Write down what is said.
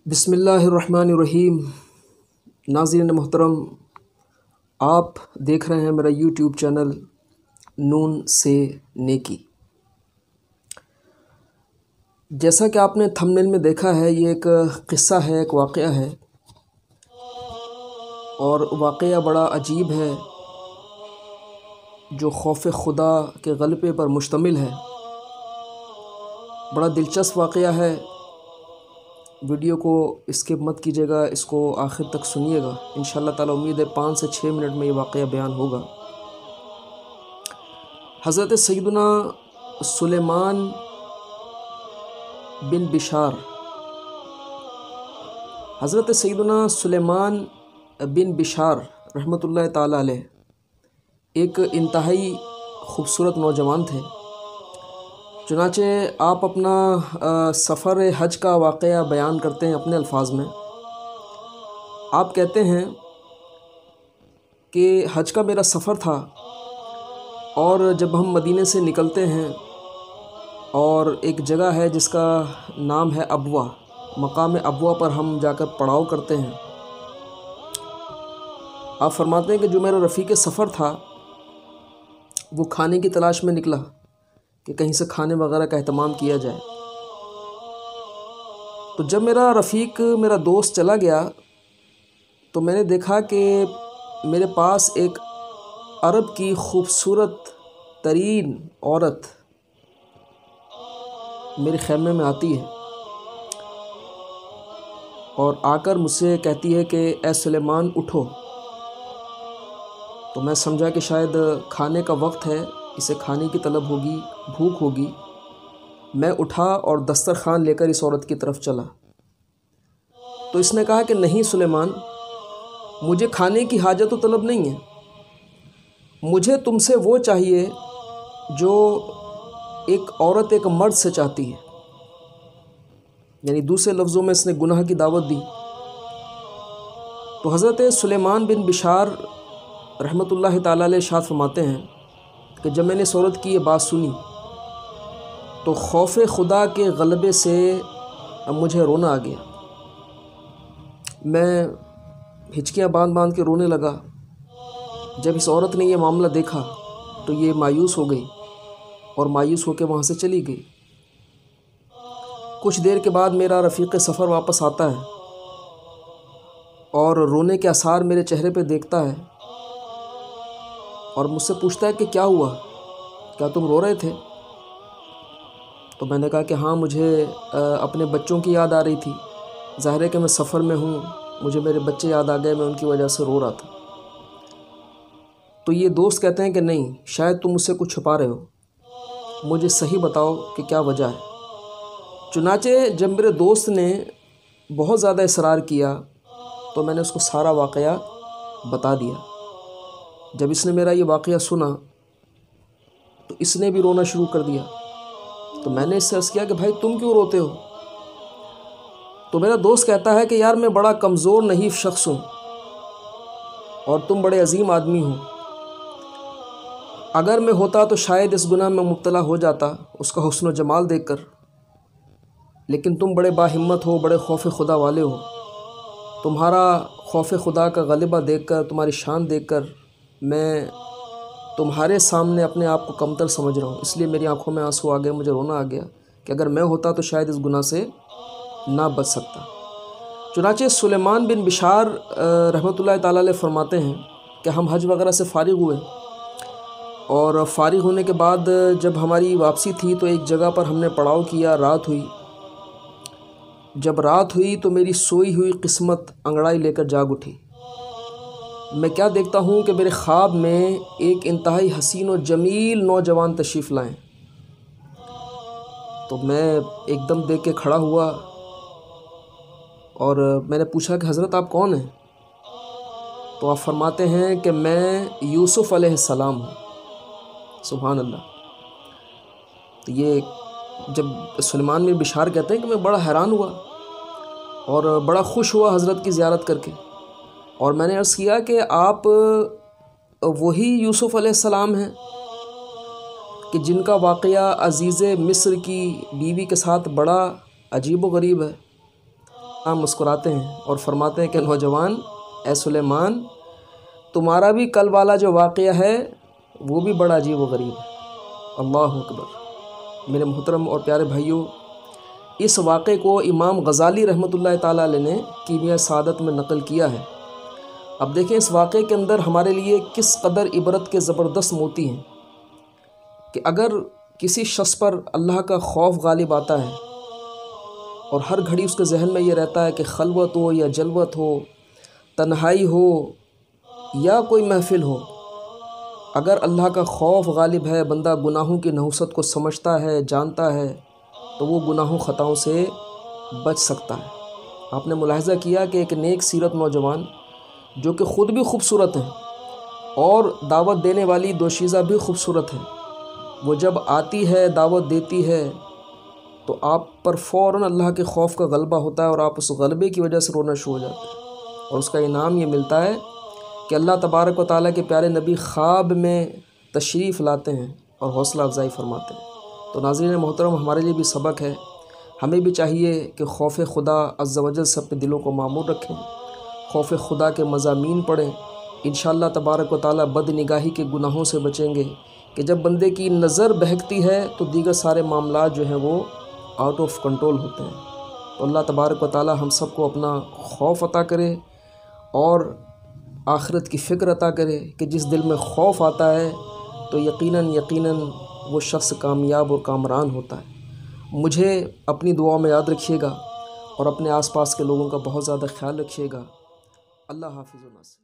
بسم اللہ الرحمن الرحیم۔ ناظرین محترم، آپ دیکھ رہے ہیں میرا یوٹیوب چینل نون سے نیکی۔ جیسا کہ آپ نے تھمبنیل میں دیکھا ہے، یہ ایک قصہ ہے، ایک واقعہ ہے، اور واقعہ بڑا عجیب ہے جو خوف خدا کے غلبے پر مشتمل ہے۔ بڑا دلچسپ واقعہ ہے۔ ویڈیو کو اسکپ مت کیجیے گا، اس کو آخر تک سنیے گا۔ انشاءاللہ تعالی امید ہے 5 سے 6 منٹ میں یہ واقعہ بیان ہوگا۔ حضرت سیدنا سلیمان بن بشار، حضرت سیدنا سلیمان بن بشار رحمۃ اللہ تعالی علیہ ایک انتہائی خوبصورت نوجوان تھے۔ چنانچہ آپ اپنا سفر حج کا واقعہ بیان کرتے ہیں اپنے الفاظ میں۔ آپ کہتے ہیں کہ حج کا میرا سفر تھا، اور جب ہم مدینے سے نکلتے ہیں اور ایک جگہ ہے جس کا نام ہے ابوا، مقام ابوا پر ہم جا کر پڑاؤ کرتے ہیں۔ آپ فرماتے ہیں کہ جو میرا رفیق سفر تھا وہ کھانے کی تلاش میں نکلا کہ کہیں سے کھانے وغیرہ کا اہتمام کیا جائے۔ تو جب میرا رفیق، میرا دوست چلا گیا تو میں نے دیکھا کہ میرے پاس ایک عرب کی خوبصورت ترین عورت میرے خیمے میں آتی ہے اور آ کر مجھ سے کہتی ہے کہ اے سلیمان اٹھو۔ تو میں سمجھا کہ شاید کھانے کا وقت ہے، اسے کھانے کی طلب ہوگی، بھوک ہوگی۔ میں اٹھا اور دسترخوان لے کر اس عورت کی طرف چلا۔ تو اس نے کہا کہ نہیں سلیمان، مجھے کھانے کی حاجت و طلب نہیں ہے، مجھے تم سے وہ چاہیے جو ایک عورت ایک مرد سے چاہتی ہے۔ یعنی دوسرے لفظوں میں اس نے گناہ کی دعوت دی۔ تو حضرت سلیمان بن بشار رحمۃ اللہ تعالی علیہ ارشاد فرماتے ہیں کہ جب میں نے اس عورت کی یہ بات سنی تو خوف خدا کے غلبے سے مجھے رونا آ گیا۔ میں ہچکیاں باندھ کے رونے لگا۔ جب اس عورت نے یہ معاملہ دیکھا تو یہ مایوس ہو گئی اور مایوس ہو کے وہاں سے چلی گئی۔ کچھ دیر کے بعد میرا رفیق سفر واپس آتا ہے اور رونے کے آثار میرے چہرے پہ دیکھتا ہے اور مجھ سے پوچھتا ہے کہ کیا ہوا، کیا تم رو رہے تھے؟ تو میں نے کہا کہ ہاں، مجھے اپنے بچوں کی یاد آ رہی تھی۔ ظاہر ہے کہ میں سفر میں ہوں، مجھے میرے بچے یاد آ گئے، میں ان کی وجہ سے رو رہا تھا۔ تو یہ دوست کہتے ہیں کہ نہیں، شاید تم مجھ سے کچھ چھپا رہے ہو، مجھے صحیح بتاؤ کہ کیا وجہ ہے۔ چنانچہ جب میرے دوست نے بہت زیادہ اصرار کیا تو میں نے اس کو سارا واقعہ بتا دیا۔ جب اس نے میرا یہ واقعہ سنا تو اس نے بھی رونا شروع کر دیا۔ تو میں نے اس سے عرض کیا کہ بھائی تم کیوں روتے ہو؟ تو میرا دوست کہتا ہے کہ یار میں بڑا کمزور نحیف شخص ہوں اور تم بڑے عظیم آدمی ہو، اگر میں ہوتا تو شاید اس گناہ میں مبتلا ہو جاتا اس کا حسن و جمال دیکھ کر، لیکن تم بڑے باہمت ہو، بڑے خوف خدا والے ہو۔ تمہارا خوف خدا کا غلبہ دیکھ کر، تمہاری شان دیکھ کر میں تمہارے سامنے اپنے آپ کو کمتر سمجھ رہا ہوں، اس لیے میری آنکھوں میں آنسو آ گئے، مجھے رونا آ گیا کہ اگر میں ہوتا تو شاید اس گناہ سے نہ بچ سکتا۔ چنانچہ سلیمان بن بشار رحمۃ اللہ تعالی علیہ فرماتے ہیں کہ ہم حج وغیرہ سے فارغ ہوئے، اور فارغ ہونے کے بعد جب ہماری واپسی تھی تو ایک جگہ پر ہم نے پڑاؤ کیا، رات ہوئی۔ جب رات ہوئی تو میری سوئی ہوئی قسمت انگڑائی لے کر جاگ اٹھی۔ میں کیا دیکھتا ہوں کہ میرے خواب میں ایک انتہائی حسین و جمیل نوجوان تشریف لائیں۔ تو میں ایک دم دیکھ کے کھڑا ہوا اور میں نے پوچھا کہ حضرت آپ کون ہیں؟ تو آپ فرماتے ہیں کہ میں یوسف علیہ السلام ہوں۔ سبحان اللہ۔ تو یہ جب سلیمان بن بشار کہتے ہیں کہ میں بڑا حیران ہوا اور بڑا خوش ہوا حضرت کی زیارت کر کے، اور میں نے عرض کیا کہ آپ وہی یوسف علیہ السلام ہیں کہ جن کا واقعہ عزیز مصر کی بیوی کے ساتھ بڑا عجیب و غریب ہے۔ مسکراتے ہیں اور فرماتے ہیں کہ نوجوان اے سلیمان، تمہارا بھی کل والا جو واقعہ ہے وہ بھی بڑا عجیب و غریب ہے۔ اللہ اکبر۔ میرے محترم اور پیارے بھائیوں، اس واقعے کو امام غزالی رحمۃ اللہ تعالیٰ علیہ نے کیمیہ سعادت میں نقل کیا ہے۔ اب دیکھیں اس واقعے کے اندر ہمارے لیے کس قدر عبرت کے زبردست موتی ہیں کہ اگر کسی شخص پر اللہ کا خوف غالب آتا ہے اور ہر گھڑی اس کے ذہن میں یہ رہتا ہے کہ خلوت ہو یا جلوت ہو، تنہائی ہو یا کوئی محفل ہو، اگر اللہ کا خوف غالب ہے، بندہ گناہوں کی نحوست کو سمجھتا ہے، جانتا ہے، تو وہ گناہوں خطاؤں سے بچ سکتا ہے۔ آپ نے ملاحظہ کیا کہ ایک نیک سیرت نوجوان جو کہ خود بھی خوبصورت ہیں اور دعوت دینے والی دوشیزہ بھی خوبصورت ہے، وہ جب آتی ہے دعوت دیتی ہے تو آپ پر فوراً اللہ کے خوف کا غلبہ ہوتا ہے اور آپ اس غلبے کی وجہ سے رونا شروع ہو جاتے ہیں، اور اس کا انعام یہ ملتا ہے کہ اللہ تبارک و تعالیٰ کے پیارے نبی خواب میں تشریف لاتے ہیں اور حوصلہ افزائی فرماتے ہیں۔ تو ناظرین محترم، ہمارے لیے بھی سبق ہے، ہمیں بھی چاہیے کہ خوف خدا عز و جل سے اپنے دلوں کو معمور رکھیں، خوف خدا کے مضامین پڑھیں، انشاءاللہ تبارک و تعالیٰ بد نگاہی کے گناہوں سے بچیں گے کہ جب بندے کی نظر بہکتی ہے تو دیگر سارے معاملات جو ہیں وہ آؤٹ آف کنٹرول ہوتے ہیں۔ تو اللہ تبارک و تعالیٰ ہم سب کو اپنا خوف عطا کرے اور آخرت کی فکر عطا کرے کہ جس دل میں خوف آتا ہے تو یقیناً وہ شخص کامیاب اور کامران ہوتا ہے۔ مجھے اپنی دعاؤں میں یاد رکھیے گا اور اپنے آس پاس کے لوگوں کا بہت زیادہ خیال رکھیے گا۔ اللہ حافظ و ناصر۔